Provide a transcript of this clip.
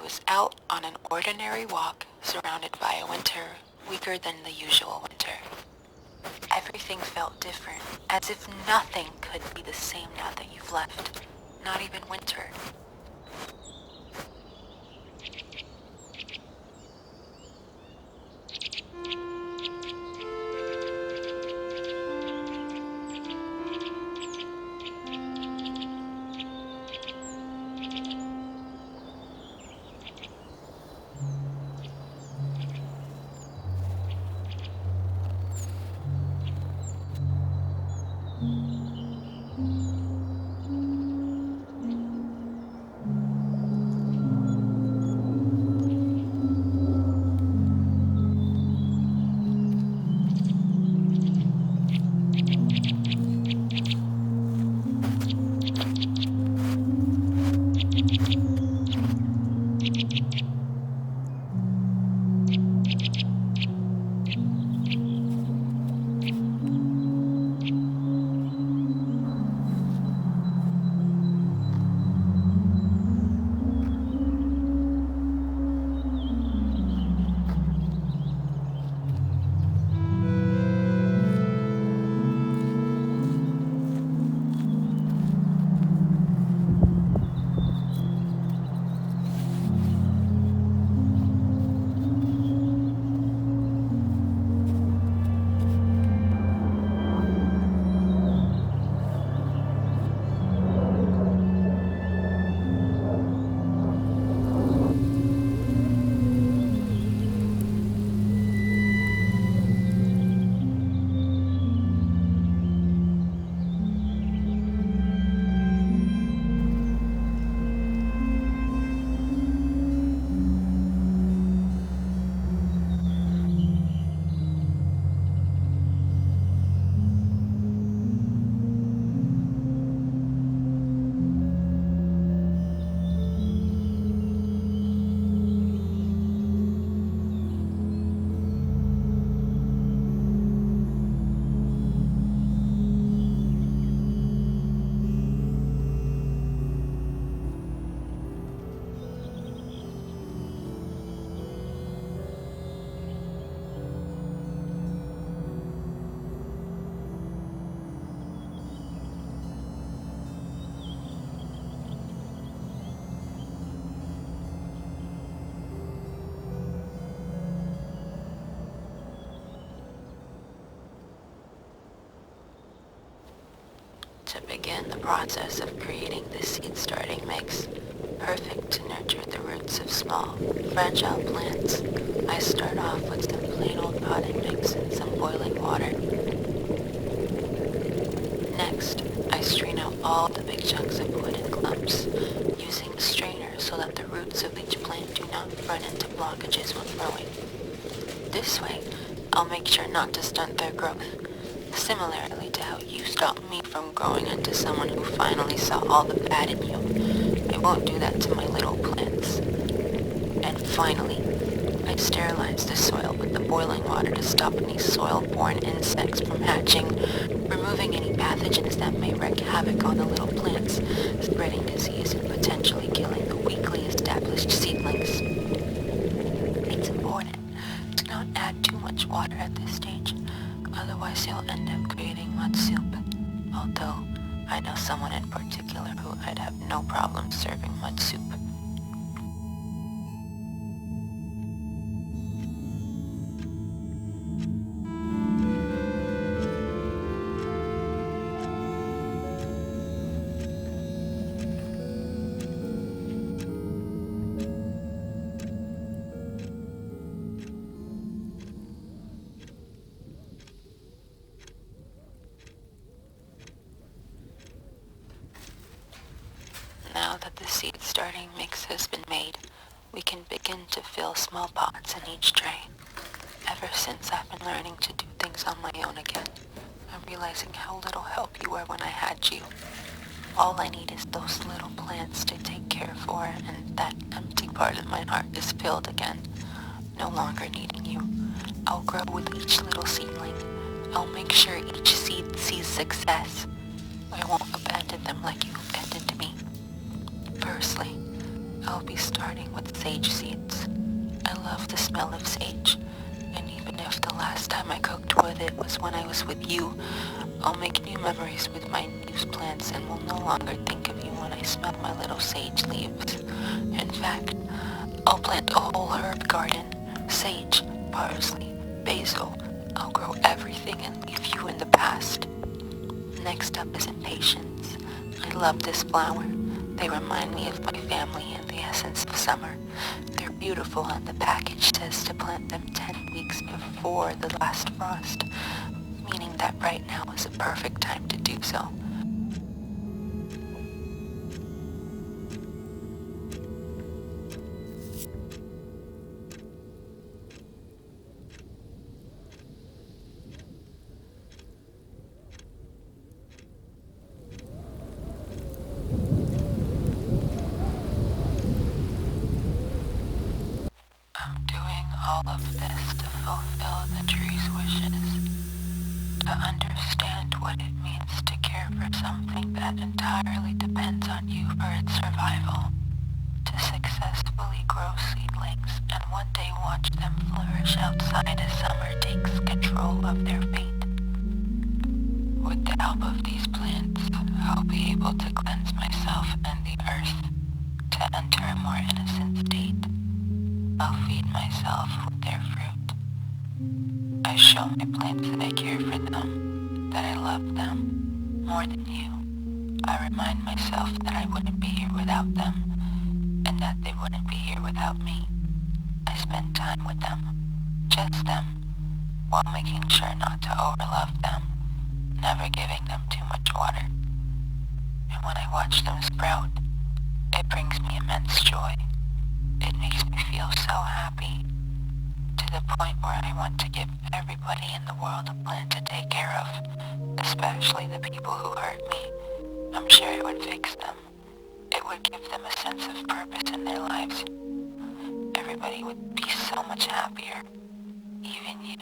was out on an ordinary walk, surrounded by a winter weaker than the usual winter. Everything felt different, as if nothing could be the same now that you've left, not even winter. To begin the process of creating the seed-starting mix, perfect to nurture the roots of small, fragile plants, I start off with some plain old potting mix and some boiling water. Next, I strain out all the big chunks of wood and clumps, using a strainer so that the roots of each plant do not run into blockages when growing. This way, I'll make sure not to stunt their growth, similarly to how you stopped me from growing into someone who finally saw all the bad in you. I won't do that to my little plants. And finally, I sterilize the soil with the boiling water to stop any soil-borne insects from hatching, removing any pathogens that may wreak havoc on the little plants, spreading disease and potentially killing the weakly established seedlings. It's important to not add too much water at this stage, otherwise you'll end up creating mud soup, although I know someone in particular who I'd have no problem serving mud soup. Now that the seed-starting mix has been made, we can begin to fill small pots in each tray. Ever since I've been learning to do things on my own again, I'm realizing how little help you were when I had you. All I need is those little plants to take care for, and that empty part of my heart is filled again, no longer needing you. I'll grow with each little seedling. I'll make sure each seed sees success. I won't abandon them like you abandoned me. Firstly, I'll I'll be starting with sage seeds. I love the smell of sage, and even if the last time I cooked with it was when I was with you, I'll make new memories with my new plants and will no longer think of you when I smell my little sage leaves. In fact, I'll plant a whole herb garden, sage, parsley, basil. I'll grow everything and leave you in the past. Next up is impatiens. I love this flower. They remind me of my family and the essence of summer. They're beautiful and the package says to plant them 10 weeks before the last frost, meaning that right now is a perfect time to do so. I'm doing all of this to fulfill the tree's wishes, to understand what it means to care for something that entirely depends on you for its survival, to successfully grow seedlings and one day watch them flourish outside as summer takes control of their fate. With the help of these plants, I'll be able to cleanse myself and the earth, to enter a more innocent state. I'll feed myself with their fruit. I show my plants that I care for them, that I love them, more than you. I remind myself that I wouldn't be here without them, and that they wouldn't be here without me. I spend time with them, just them, while making sure not to overlove them, never giving them too much water. And when I watch them sprout, it brings me immense joy. It makes me feel so happy, to the point where I want to give everybody in the world a plant to take care of, especially the people who hurt me. I'm sure it would fix them. It would give them a sense of purpose in their lives. Everybody would be so much happier, even you.